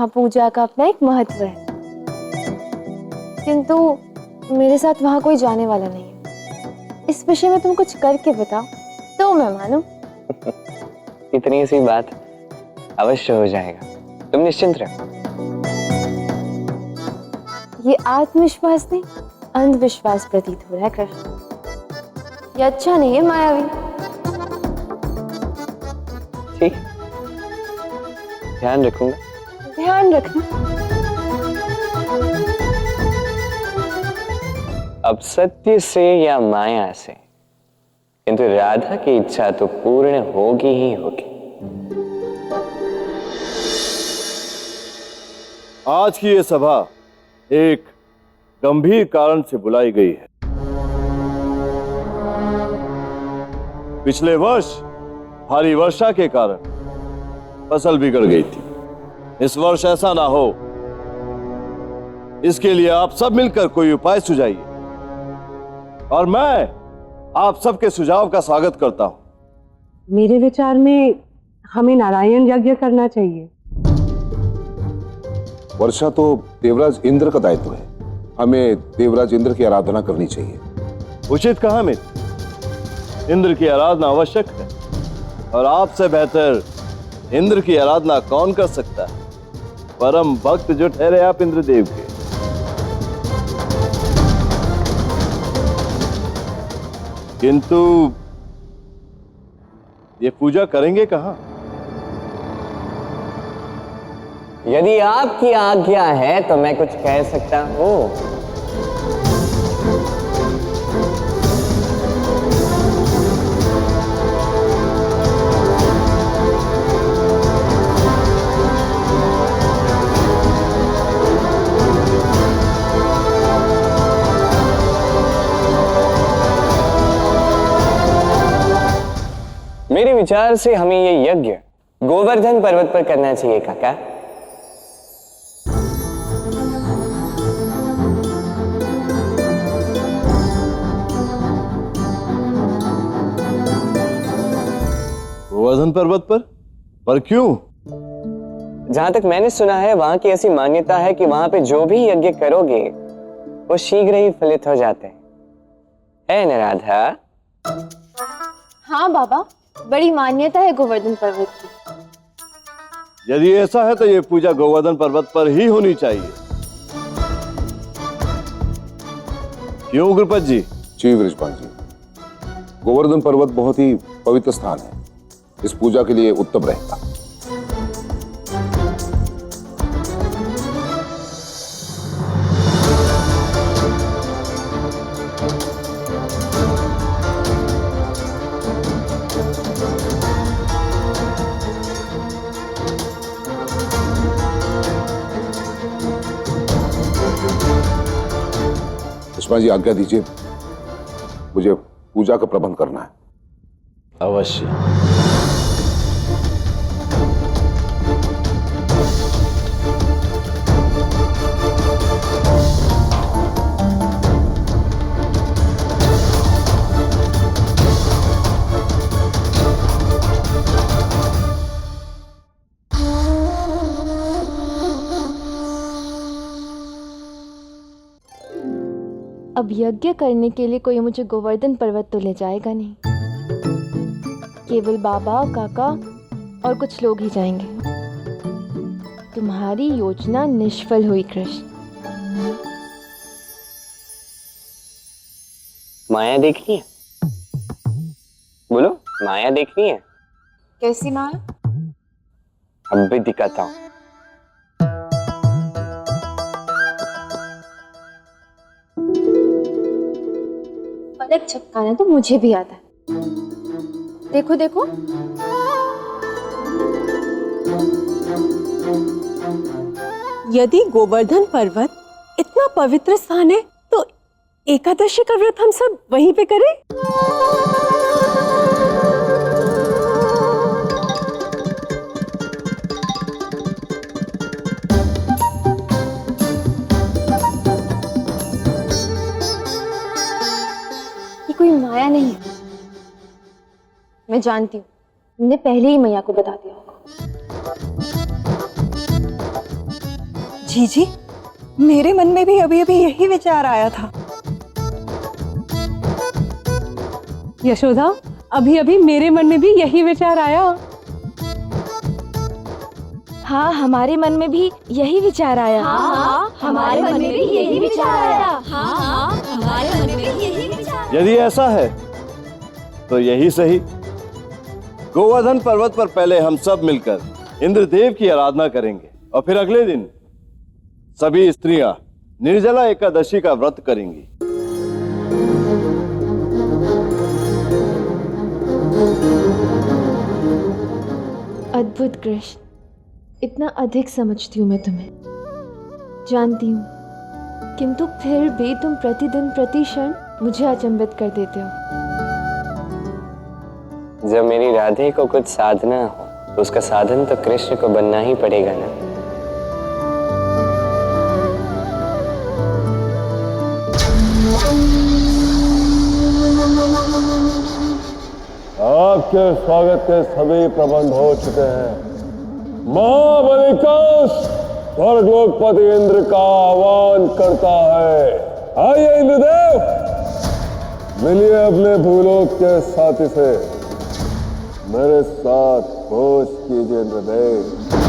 वहाँ पूजा का अपना एक महत्व है, किंतु मेरे साथ वहाँ कोई जाने वाला नहीं है। इस विषय में तुम कुछ करके बताओ तो मैं मानूं। इतनी सी बात अवश्य हो जाएगा, तुम निश्चिंत रहो। ये आत्मविश्वास नहीं, अंधविश्वास प्रतीत हो रहा है कृष्ण। ये अच्छा नहीं है मायावी। ठीक, ध्यान रखूंगा। ध्यान रखना। अब सत्य से या माया से, किंतु राधा की इच्छा तो पूर्ण होगी ही होगी। आज की ये सभा एक गंभीर कारण से बुलाई गई है। पिछले वर्ष भारी वर्षा के कारण फसल बिगड़ गई थी। इस वर्ष ऐसा ना हो, इसके लिए आप सब मिलकर कोई उपाय सुझाइए और मैं आप सबके सुझाव का स्वागत करता हूं। मेरे विचार में हमें नारायण यज्ञ करना चाहिए। वर्षा तो देवराज इंद्र का दायित्व है, हमें देवराज इंद्र की आराधना करनी चाहिए। उचित कहा मित्र, इंद्र की आराधना आवश्यक है और आपसे बेहतर इंद्र की आराधना कौन कर सकता है? परम भक्त जो ठहरे आप इंद्रदेव के। किंतु ये पूजा करेंगे कहां? यदि आपकी आज्ञा है तो मैं कुछ कह सकता हूं। मेरे विचार से हमें ये यज्ञ गोवर्धन पर्वत पर करना चाहिए काका। गोवर्धन पर्वत पर क्यों? जहां तक मैंने सुना है वहां की ऐसी मान्यता है कि वहां पे जो भी यज्ञ करोगे वो शीघ्र ही फलित हो जाते हैं, है न राधा? हाँ बाबा, बड़ी मान्यता है गोवर्धन पर्वत की। यदि ऐसा है तो ये पूजा गोवर्धन पर्वत पर ही होनी चाहिए। क्यों गुरुपत जी? जी वृषभान जी, गोवर्धन पर्वत बहुत ही पवित्र स्थान है, इस पूजा के लिए उत्तम रहेगा। वृषभान जी आज्ञा दीजिए, मुझे पूजा का प्रबंध करना है। अवश्य। अब यज्ञ करने के लिए कोई मुझे गोवर्धन पर्वत तो ले जाएगा नहीं, केवल बाबा, काका और कुछ लोग ही जाएंगे। तुम्हारी योजना निष्फल हुई कृष्ण। माया देखनी है? बोलो, माया देखनी है? कैसी माया? अब भी दिखाता हूं। पलक झपकाना तो मुझे भी आता है। देखो देखो। यदि गोवर्धन पर्वत इतना पवित्र स्थान है तो एकादशी का व्रत हम सब वहीं पे करें। ये कोई माया नहीं है, मैं जानती हूँ। तुमने पहले ही मैया को बता दिया होगा। जी जी, मेरे मन में भी अभी अभी यही विचार आया था। यशोदा, अभी अभी मेरे मन में भी यही विचार आया। हाँ, हमारे मन में भी यही विचार आया। हाँ, हमारे मन में भी यही विचार आया। हाँ, हमारे मन में भी यही विचार। यदि ऐसा है तो यही सही। गोवर्धन पर्वत पर पहले हम सब मिलकर इंद्रदेव की आराधना करेंगे और फिर अगले दिन सभी स्त्रियां निर्जला एकादशी का व्रत करेंगी। अद्भुत कृष्ण, इतना अधिक समझती हूँ मैं तुम्हें, जानती हूँ, किंतु फिर भी तुम प्रतिदिन प्रति क्षण मुझे अचंभित कर देते हो। जब मेरी राधे को कुछ साधना हो तो उसका साधन तो कृष्ण को बनना ही पड़ेगा ना। आपके स्वागत के सभी प्रबंध हो चुके हैं। महाबलिकाश स्वर्गलोकपति इंद्र का आह्वान करता है। आइए इंद्रदेव, मिलिए अपने भूलोक के साथी से। मेरे साथ भोज कीजिए इंद्रदेव।